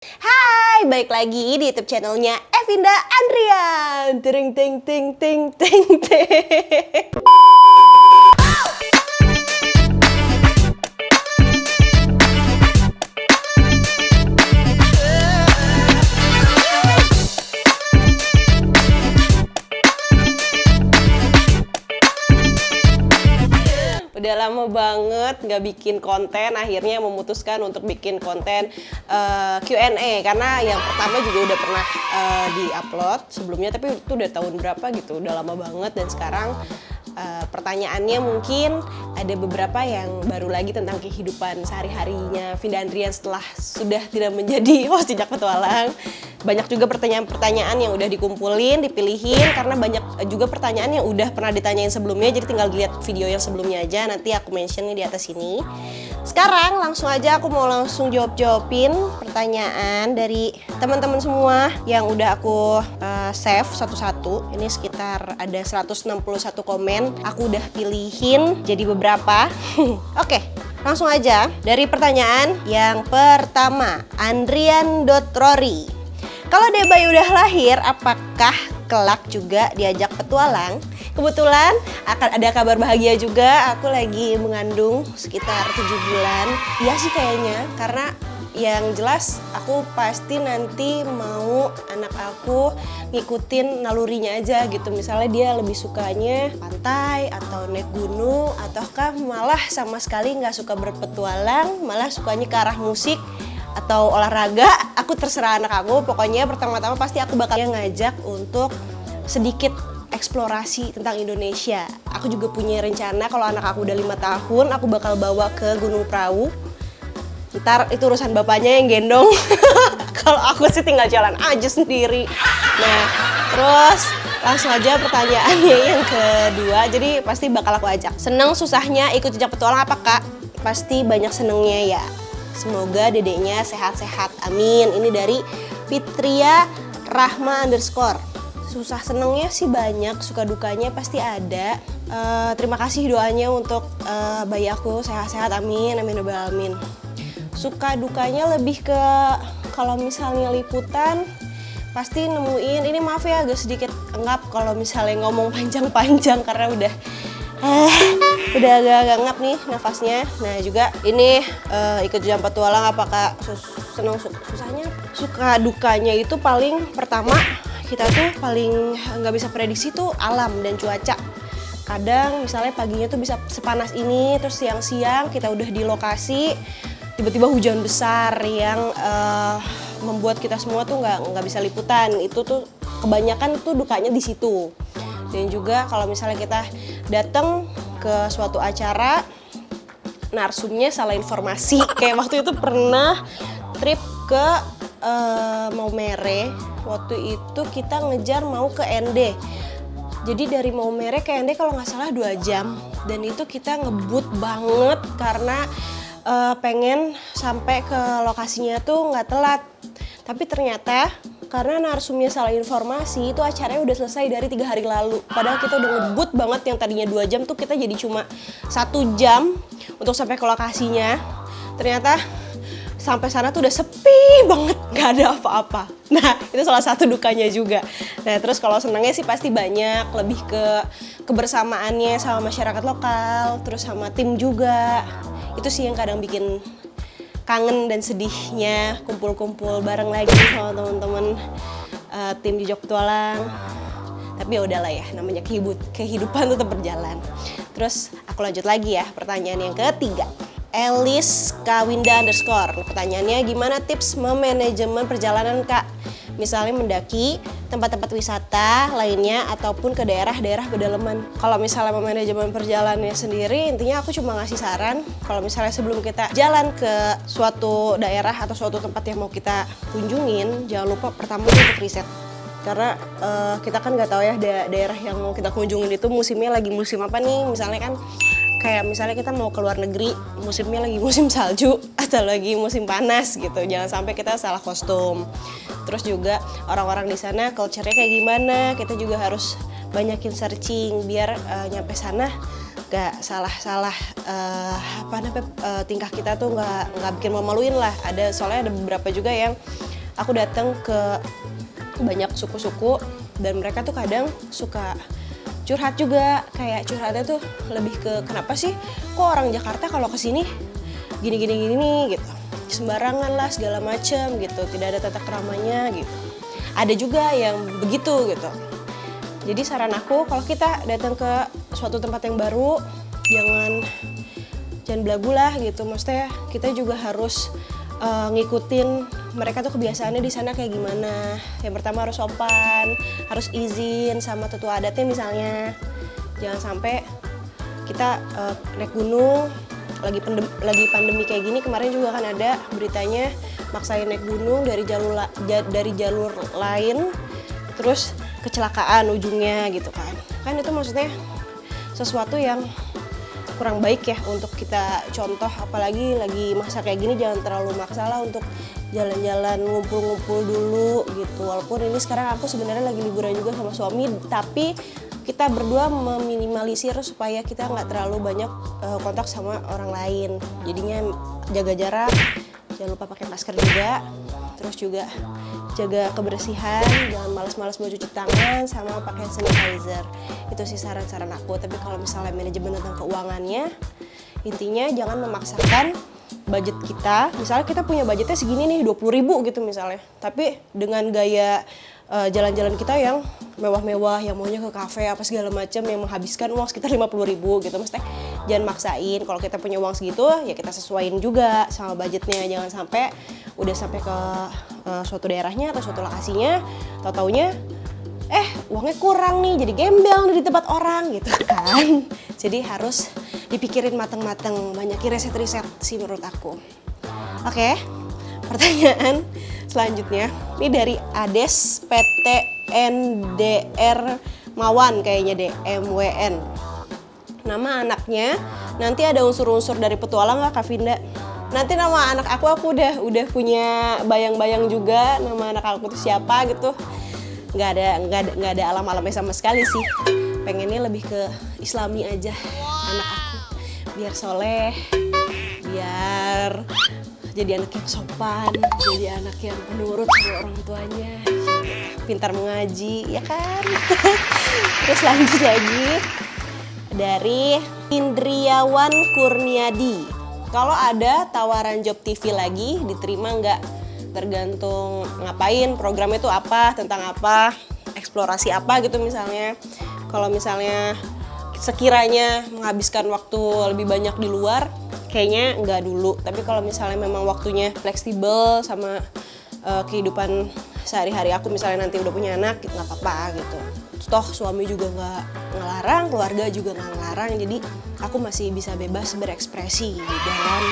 Hai, balik lagi di YouTube channelnya Evinda Andrian. Ting ting ting ting ting ting. Udah lama banget nggak bikin konten, akhirnya memutuskan untuk bikin konten Q&A karena yang pertama juga udah pernah di-upload sebelumnya, tapi itu udah tahun berapa gitu, udah lama banget. Dan sekarang pertanyaannya mungkin ada beberapa yang baru lagi tentang kehidupan sehari-harinya Vinda Andrian setelah sudah tidak menjadi host Jejak Petualang. Banyak juga pertanyaan-pertanyaan yang udah dikumpulin, dipilihin, karena banyak juga pertanyaan yang udah pernah ditanyain sebelumnya, jadi tinggal dilihat video yang sebelumnya aja, nanti aku mentionnya di atas sini. Sekarang langsung aja aku mau langsung jawabin pertanyaan dari teman-teman semua yang udah aku save satu-satu. Ini sekitar ada 161 komen, aku udah pilihin jadi beberapa. Oke, langsung aja dari pertanyaan yang pertama, Andrian.Rory. Kalau Debay udah lahir, apakah kelak juga diajak petualang? Kebetulan akan ada kabar bahagia juga, aku lagi mengandung sekitar 7 bulan. Iya sih kayaknya, karena yang jelas aku pasti nanti mau anak aku ngikutin nalurinya aja gitu. Misalnya dia lebih sukanya pantai atau naik gunung, ataukah malah sama sekali nggak suka berpetualang, malah sukanya ke arah musik atau olahraga. Aku terserah anak aku, pokoknya pertama-tama pasti aku bakal ngajak untuk sedikit eksplorasi tentang Indonesia. Aku juga punya rencana kalau anak aku udah 5 tahun, aku bakal bawa ke Gunung Prau. Ntar itu urusan bapaknya yang gendong. Kalau aku sih tinggal jalan aja sendiri. Nah, terus langsung aja pertanyaannya yang kedua. Jadi pasti bakal aku ajak. Seneng susahnya ikut Jejak Petualang apa, Kak? Pasti banyak senengnya ya. Semoga dedeknya sehat-sehat, amin. Ini dari Fitria Rahma _. Susah senengnya sih banyak, suka dukanya pasti ada. Terima kasih doanya untuk bayi aku sehat-sehat, amin, amin, amin. Suka dukanya lebih ke kalau misalnya liputan pasti nemuin, ini maaf ya agak sedikit enggap kalau misalnya ngomong panjang-panjang karena udah agak-agak ngap nih nafasnya. Nah juga ini ikut Jejak Petualang apakah seneng susahnya? Suka dukanya itu paling pertama kita tuh paling nggak bisa prediksi tuh alam dan cuaca. Kadang misalnya paginya tuh bisa sepanas ini, terus siang-siang kita udah di lokasi tiba-tiba hujan besar yang membuat kita semua tuh nggak bisa liputan. Itu tuh kebanyakan tuh dukanya di situ. Dan juga kalau misalnya kita datang ke suatu acara, narsumnya salah informasi. Kayak waktu itu pernah trip ke Maumere. Waktu itu kita ngejar mau ke ND. Jadi dari Maumere ke ND kalau nggak salah 2 jam. Dan itu kita ngebut banget karena pengen sampai ke lokasinya tuh nggak telat. Tapi ternyata karena narsumnya salah informasi, itu acaranya udah selesai dari 3 hari lalu. Padahal kita udah ngebut banget, yang tadinya 2 jam tuh kita jadi cuma 1 jam untuk sampai ke lokasinya. Ternyata sampai sana tuh udah sepi banget, gak ada apa-apa. Nah itu salah satu dukanya juga. Nah terus kalau senangnya sih pasti banyak, lebih ke kebersamaannya sama masyarakat lokal, terus sama tim juga. Itu sih yang kadang bikin kangen dan sedihnya, kumpul-kumpul bareng lagi sama teman-teman tim Jejak Petualang. Tapi ya udahlah ya, namanya kehidupan tetap berjalan. Terus aku lanjut lagi ya, pertanyaan yang ketiga. Elis Kawinda _. Pertanyaannya, gimana tips memanajemen perjalanan, Kak? Misalnya mendaki tempat-tempat wisata lainnya ataupun ke daerah-daerah pedalaman. Kalau misalnya manajemen perjalanannya sendiri, intinya aku cuma ngasih saran. Kalau misalnya sebelum kita jalan ke suatu daerah atau suatu tempat yang mau kita kunjungin, jangan lupa pertama untuk riset. Karena kita kan nggak tahu ya daerah yang mau kita kunjungin itu musimnya lagi musim apa nih. Misalnya kan kayak misalnya kita mau ke luar negeri, musimnya lagi musim salju atau lagi musim panas gitu. Jangan sampai kita salah kostum. Terus juga orang-orang di sana culture-nya kayak gimana, kita juga harus banyakin searching biar nyampe sana gak salah-salah tingkah kita tuh nggak bikin memaluin lah. Soalnya ada beberapa juga yang aku datang ke banyak suku-suku dan mereka tuh kadang suka curhat juga, kayak curhatnya tuh lebih ke kenapa sih kok orang Jakarta kalau kesini gini nih gitu, sembarangan lah segala macem gitu, tidak ada tata keramanya gitu. Ada juga yang begitu gitu. Jadi saran aku kalau kita datang ke suatu tempat yang baru, jangan belagu lah gitu, maksudnya kita juga harus ngikutin mereka tuh kebiasaannya di sana kayak gimana. Yang pertama harus sopan, harus izin sama tetua adatnya misalnya. Jangan sampai kita naik gunung lagi pandemi kayak gini, kemarin juga kan ada beritanya maksain naik gunung dari jalur lain terus kecelakaan ujungnya gitu kan. Kan itu maksudnya sesuatu yang kurang baik ya untuk kita contoh, apalagi lagi masa kayak gini jangan terlalu maksa lah untuk jalan-jalan ngumpul-ngumpul dulu gitu. Walaupun ini sekarang aku sebenarnya lagi liburan juga sama suami, tapi kita berdua meminimalisir supaya kita nggak terlalu banyak kontak sama orang lain. Jadinya jaga jarak, jangan lupa pakai masker juga, terus juga jaga kebersihan, jangan malas-malas mau cuci tangan, sama pakai sanitizer. Itu sih saran-saran aku. Tapi kalau misalnya manajemen tentang keuangannya, intinya jangan memaksakan budget kita. Misalnya kita punya budgetnya segini nih, 20.000 gitu misalnya, tapi dengan gaya jalan-jalan kita yang mewah-mewah, yang maunya ke kafe apa segala macam, yang menghabiskan uang sekitar 50.000 gitu. Maksudnya jangan maksain, kalau kita punya uang segitu ya kita sesuaiin juga sama budgetnya. Jangan sampai udah sampai ke suatu daerahnya atau suatu lokasinya, tau-taunya uangnya kurang nih, jadi gembel di tempat orang gitu kan. Jadi harus dipikirin matang-matang, banyakin riset-riset sih menurut aku. Oke, pertanyaan selanjutnya ini dari Ades PT NDR Mawan, kayaknya DMWN. Nama anaknya nanti ada unsur-unsur dari petualang nggak Kak Vinda? Nanti nama anak aku udah punya bayang-bayang juga nama anak aku tuh siapa gitu. Nggak ada alam-alamnya sama sekali sih. Pengennya lebih ke Islami aja anak aku, biar soleh, biar jadi anak yang sopan, jadi anak yang penurut sama orang tuanya, pintar mengaji, ya kan? Terus lanjut lagi dari Indriawan Kurniadi. Kalau ada tawaran job TV lagi, diterima nggak? Tergantung ngapain, programnya itu apa, tentang apa, eksplorasi apa gitu misalnya. Kalau misalnya sekiranya menghabiskan waktu lebih banyak di luar, kayaknya nggak dulu. Tapi kalau misalnya memang waktunya fleksibel sama kehidupan sehari-hari aku, misalnya nanti udah punya anak, nggak apa-apa gitu. Toh suami juga nggak ngelarang, keluarga juga nggak ngelarang, jadi aku masih bisa bebas berekspresi dalam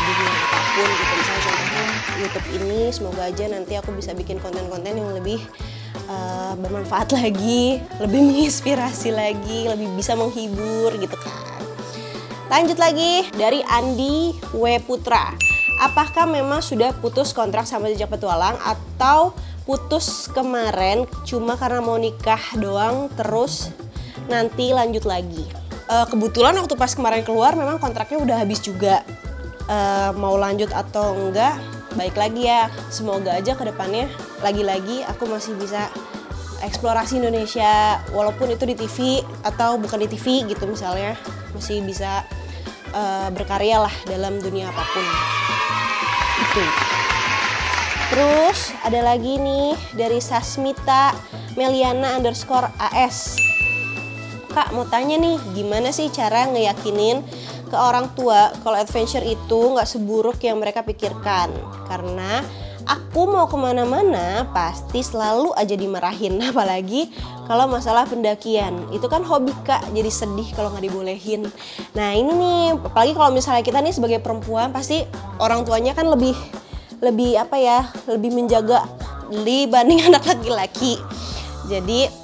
dunia apapun gitu. Misalnya contohnya YouTube ini, semoga aja nanti aku bisa bikin konten-konten yang lebih bermanfaat lagi, lebih menginspirasi lagi, lebih bisa menghibur gitu kan. Lanjut lagi dari Andi W. Putra. Apakah memang sudah putus kontrak sama Jejak Petualang atau putus kemarin cuma karena mau nikah doang terus nanti lanjut lagi? Kebetulan waktu pas kemarin keluar memang kontraknya udah habis juga. Mau lanjut atau enggak, baik lagi ya. Semoga aja ke depannya lagi-lagi aku masih bisa eksplorasi Indonesia, walaupun itu di TV atau bukan di TV gitu misalnya, masih bisa berkarya lah dalam dunia apapun. Itu. Terus ada lagi nih dari Sasmita Meliana _AS. Kak mau tanya nih, gimana sih cara ngeyakinin ke orang tua kalau adventure itu nggak seburuk yang mereka pikirkan? Karena aku mau kemana-mana pasti selalu aja dimarahin, apalagi kalau masalah pendakian. Itu kan hobi Kak, jadi sedih kalau nggak dibolehin. Nah ini nih, apalagi kalau misalnya kita nih sebagai perempuan, pasti orang tuanya kan lebih menjaga dibanding anak laki-laki. Jadi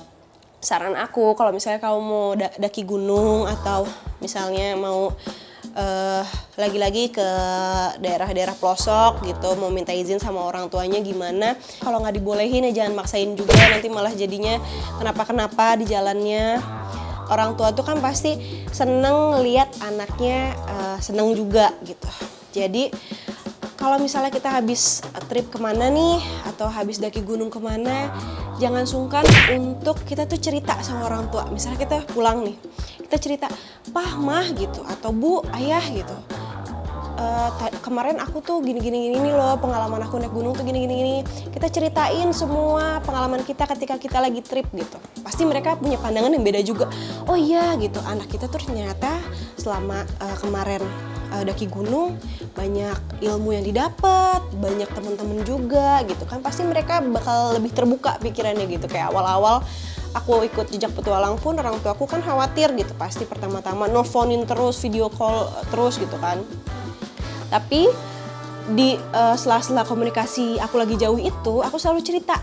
saran aku kalau misalnya kamu mau daki gunung atau misalnya mau lagi-lagi ke daerah-daerah pelosok gitu, mau minta izin sama orang tuanya gimana, kalau nggak dibolehin ya jangan maksain juga, nanti malah jadinya kenapa-kenapa di jalannya. Orang tua tuh kan pasti seneng lihat anaknya seneng juga gitu. Jadi kalau misalnya kita habis trip kemana nih, atau habis daki gunung kemana, jangan sungkan untuk kita tuh cerita sama orang tua. Misalnya kita pulang nih, kita cerita, "Pah, Mah," gitu, atau "Bu, Ayah," gitu. Kemarin aku tuh gini loh, pengalaman aku naik gunung tuh gini. Kita ceritain semua pengalaman kita ketika kita lagi trip gitu. Pasti mereka punya pandangan yang beda juga. Oh iya gitu, anak kita tuh ternyata selama kemarin daki gunung banyak ilmu yang didapat, banyak teman-teman juga gitu kan. Pasti mereka bakal lebih terbuka pikirannya gitu. Kayak awal-awal aku ikut jejak petualang pun orang tua aku kan khawatir gitu. Pasti pertama-tama nelfonin terus, video call terus gitu kan. Tapi di sela-sela komunikasi aku lagi jauh itu, aku selalu cerita,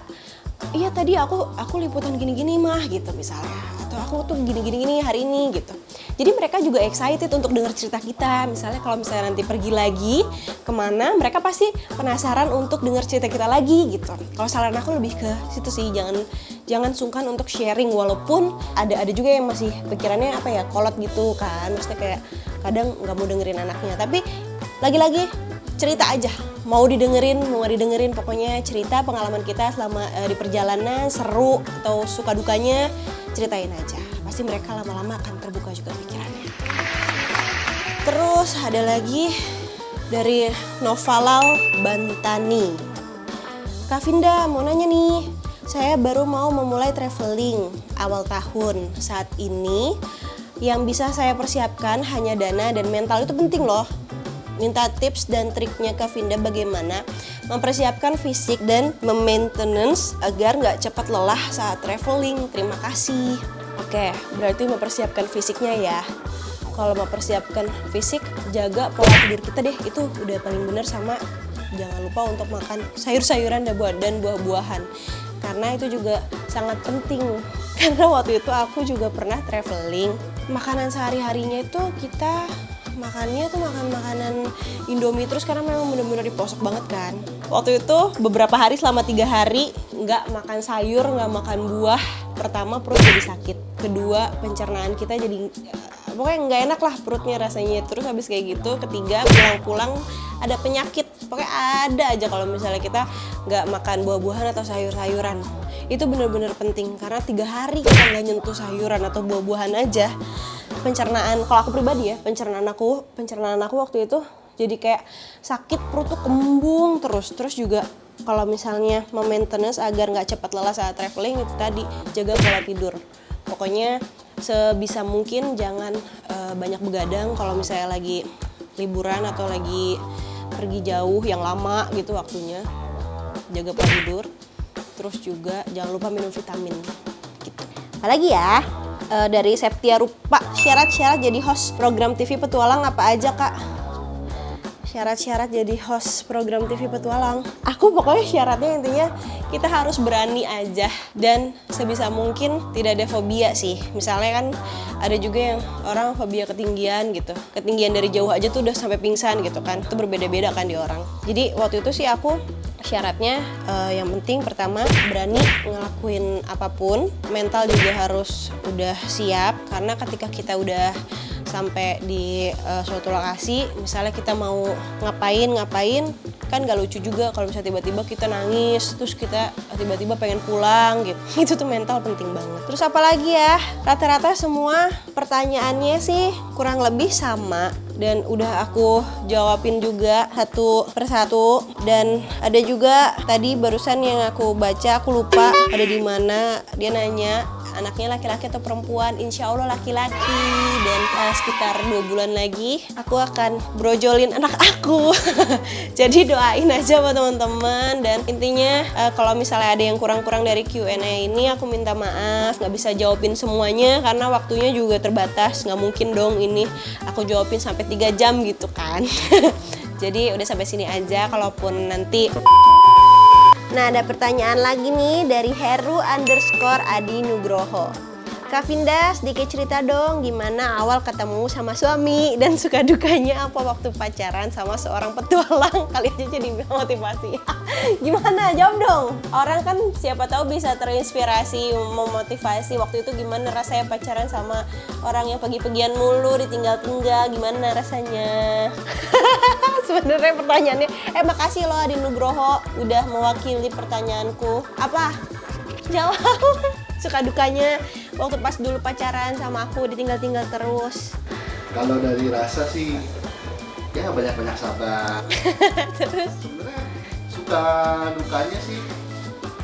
"Iya tadi aku liputan gini-gini Mah," gitu misalnya. Atau "Aku tuh gini hari ini," gitu. Jadi mereka juga excited untuk dengar cerita kita. Misalnya kalau misalnya nanti pergi lagi kemana, mereka pasti penasaran untuk dengar cerita kita lagi gitu. Kalau saran aku lebih ke situ sih, jangan sungkan untuk sharing, walaupun ada juga yang masih pikirannya kolot gitu kan. Maksudnya kayak kadang nggak mau dengerin anaknya. Tapi lagi-lagi cerita aja, mau didengerin, mau gak didengerin, pokoknya cerita pengalaman kita selama di perjalanan, seru atau suka dukanya, ceritain aja. Pasti mereka lama-lama akan terbuka juga pikirannya. Terus ada lagi dari Novalal Bantani. "Kak Vinda, mau nanya nih, saya baru mau memulai traveling awal tahun. Saat ini yang bisa saya persiapkan hanya dana dan mental, itu penting loh. Minta tips dan triknya Kak Vinda bagaimana mempersiapkan fisik dan maintenance agar nggak cepat lelah saat traveling. Terima kasih." Oke, berarti mempersiapkan fisiknya ya. Kalau mempersiapkan fisik, jaga pola tidur kita deh. Itu udah paling benar, sama jangan lupa untuk makan sayur-sayuran dan buah-buahan. Karena itu juga sangat penting. Karena waktu itu aku juga pernah traveling. Makanan sehari-harinya itu kita makannya tuh makanan Indomie terus, karena memang bener-bener diposok banget kan. Waktu itu beberapa hari, selama 3 hari nggak makan sayur, nggak makan buah. Pertama, perut jadi sakit. Kedua, pencernaan kita jadi pokoknya nggak enak lah perutnya rasanya. Terus habis kayak gitu, ketiga, pulang-pulang ada penyakit. Pokoknya ada aja kalau misalnya kita nggak makan buah-buahan atau sayur-sayuran. Itu bener-bener penting, karena 3 hari kita nggak nyentuh sayuran atau buah-buahan aja, pencernaan, kalau aku pribadi ya, pencernaan aku waktu itu jadi kayak sakit, perut tuh kembung terus juga. Kalau misalnya maintenance agar nggak cepat lelah saat traveling, itu tadi jaga pola tidur. Pokoknya sebisa mungkin jangan banyak begadang kalau misalnya lagi liburan atau lagi pergi jauh yang lama gitu waktunya. Jaga pola tidur, terus juga jangan lupa minum vitamin gitu. Apalagi ya? Dari Septia Rupa, syarat-syarat jadi host program TV petualang apa aja Kak? Syarat-syarat jadi host program TV petualang, aku pokoknya syaratnya intinya kita harus berani aja dan sebisa mungkin tidak ada fobia sih. Misalnya kan ada juga yang orang fobia ketinggian gitu, ketinggian dari jauh aja tuh udah sampai pingsan gitu kan. Itu berbeda-beda kan di orang. Jadi waktu itu sih aku syaratnya yang penting pertama berani ngelakuin apapun, mental juga harus udah siap, karena ketika kita udah sampai di suatu lokasi, misalnya kita mau ngapain kan gak lucu juga kalau misalnya tiba-tiba kita nangis terus kita tiba-tiba pengen pulang gitu. Itu tuh mental penting banget. Terus apalagi ya, rata-rata semua pertanyaannya sih kurang lebih sama dan udah aku jawabin juga satu persatu. Dan ada juga tadi barusan yang aku baca, aku lupa ada di mana, dia nanya anaknya laki-laki atau perempuan. Insya Allah laki-laki, dan sekitar 2 bulan lagi aku akan brojolin anak aku. Jadi doain aja buat teman-teman. Dan intinya kalau misalnya ada yang kurang-kurang dari Q&A ini, aku minta maaf nggak bisa jawabin semuanya karena waktunya juga terbatas. Nggak mungkin dong ini aku jawabin sampai 3 jam gitu kan. Jadi udah sampai sini aja, kalaupun nanti. Nah, ada pertanyaan lagi nih dari Heru_Adi Nugroho. Kak Vinda, sedikit cerita dong gimana awal ketemu sama suami dan suka dukanya apa waktu pacaran sama seorang petualang. Kali aja jadi motivasi. Gimana? Jawab dong. Orang kan siapa tahu bisa terinspirasi, memotivasi. Waktu itu gimana rasanya pacaran sama orang yang pergi-pergian mulu, ditinggal-tinggal, gimana rasanya? Sebenarnya pertanyaannya, makasih loh Adi Nugroho udah mewakili pertanyaanku. Apa? Jawab. Suka dukanya waktu pas dulu pacaran sama aku ditinggal-tinggal terus. Kalau dari rasa sih ya banyak-banyak sabar. Terus Sebenarnya suka dukanya sih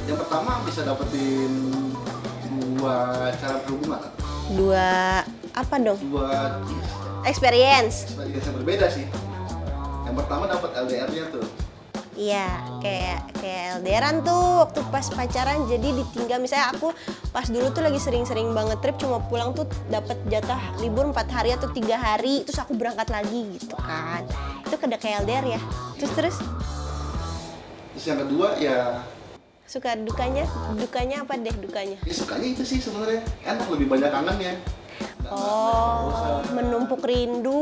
yang pertama bisa dapetin dua cara berhubungan. dua apa dong? Dua Experience. experience yang berbeda sih. Yang pertama dapat LDR-nya tuh. Iya, kayak LDRan tuh waktu pas pacaran, jadi ditinggal. Misalnya aku pas dulu tuh lagi sering-sering banget trip, cuma pulang tuh dapat jatah libur 4 hari atau 3 hari, terus aku berangkat lagi gitu kan. Itu kayak LDR ya. Terus Terus yang kedua ya suka dukanya apa deh dukanya? ya sukanya itu sih sebenarnya enak, lebih banyak kangennya. Oh, menumpuk rindu.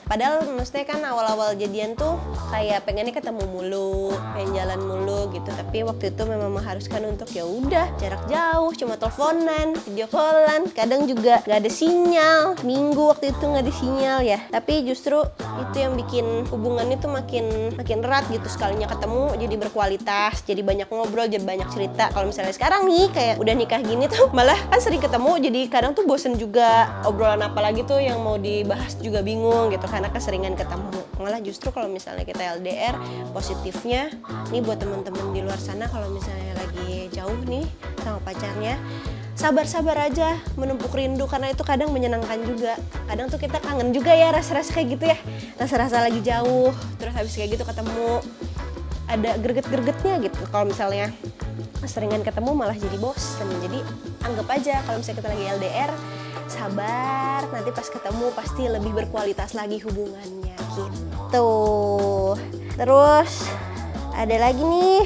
Padahal maksudnya kan awal-awal jadian tuh kayak pengennya ketemu mulu, pengen jalan mulu gitu. Tapi waktu itu memang mengharuskan untuk ya udah jarak jauh, cuma teleponan, video callan. Kadang juga gak ada sinyal. Minggu waktu itu gak ada sinyal ya. Tapi justru itu yang bikin hubungan itu makin erat gitu. Sekalinya ketemu jadi berkualitas, jadi banyak ngobrol, jadi banyak cerita. Kalau misalnya sekarang nih kayak udah nikah gini tuh malah kan sering ketemu, jadi kadang tuh bosen juga, obrolan apa lagi tuh yang mau dibahas juga bingung gitu karena keseringan ketemu. Malah justru kalau misalnya kita LDR, positifnya nih buat temen-temen di luar sana kalau misalnya lagi jauh nih sama pacarnya, sabar-sabar aja menumpuk rindu karena itu kadang menyenangkan juga. Kadang tuh kita kangen juga ya rasa-rasa kayak gitu ya, rasa-rasa lagi jauh terus habis kayak gitu ketemu ada greget-gregetnya gitu. Kalau misalnya seringan ketemu malah jadi bosen. Jadi anggap aja kalau misalnya kita lagi LDR, sabar, nanti pas ketemu pasti lebih berkualitas lagi hubungannya gitu. Terus ada lagi nih,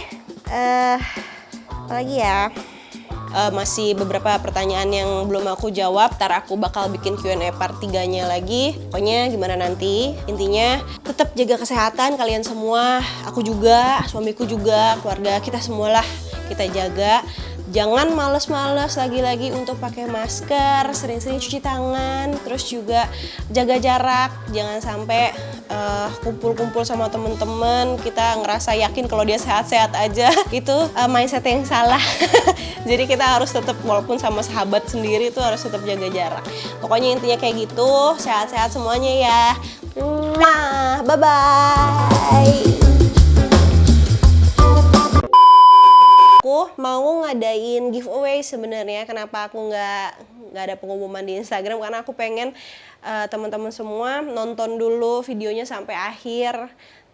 apa lagi ya? Masih beberapa pertanyaan yang belum aku jawab. Ntar aku bakal bikin Q&A part 3-nya lagi. Pokoknya gimana nanti. Intinya tetap jaga kesehatan kalian semua. Aku juga, suamiku juga, keluarga kita semualah kita jaga. Jangan males-males lagi-lagi untuk pakai masker, sering-sering cuci tangan, terus juga jaga jarak. Jangan sampai kumpul-kumpul sama temen-temen kita ngerasa yakin kalau dia sehat-sehat aja. Itu mindset yang salah. Jadi kita harus tetap, walaupun sama sahabat sendiri tuh harus tetap jaga jarak. Pokoknya intinya kayak gitu, sehat-sehat semuanya ya. Bye-bye. Aku mau ngadain giveaway sebenarnya. Kenapa aku nggak ada pengumuman di Instagram? Karena aku pengen teman-teman semua nonton dulu videonya sampai akhir.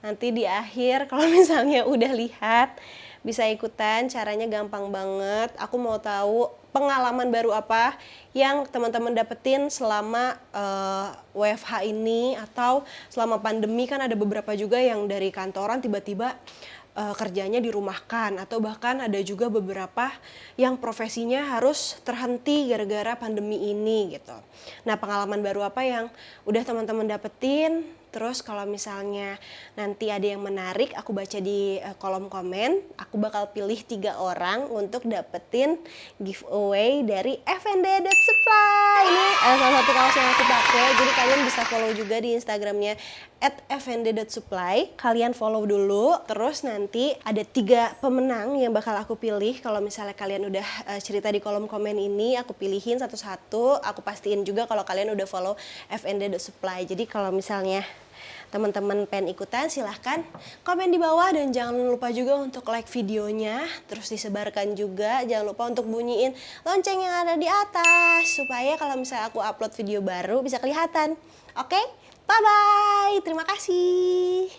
Nanti di akhir kalau misalnya udah lihat bisa ikutan. Caranya gampang banget. Aku mau tahu pengalaman baru apa yang teman-teman dapetin selama WFH ini atau selama pandemi. Kan ada beberapa juga yang dari kantoran tiba-tiba kerjanya dirumahkan, atau bahkan ada juga beberapa yang profesinya harus terhenti gara-gara pandemi ini gitu. Nah, pengalaman baru apa yang udah teman-teman dapetin? Terus kalau misalnya nanti ada yang menarik, aku baca di kolom komen. Aku bakal pilih 3 orang untuk dapetin giveaway dari fnd.supply. Ini salah satu kaos yang aku pakai, jadi kalian bisa follow juga di Instagramnya @fnd.supply. Kalian follow dulu, terus nanti ada 3 pemenang yang bakal aku pilih. Kalau misalnya kalian udah cerita di kolom komen ini, aku pilihin satu-satu. Aku pastiin juga kalau kalian udah follow fnd.supply. Jadi kalau misalnya teman-teman pengen ikutan, silahkan komen di bawah dan jangan lupa juga untuk like videonya, terus disebarkan juga. Jangan lupa untuk bunyiin lonceng yang ada di atas supaya kalau misalnya aku upload video baru bisa kelihatan. Oke? Bye-bye. Terima kasih.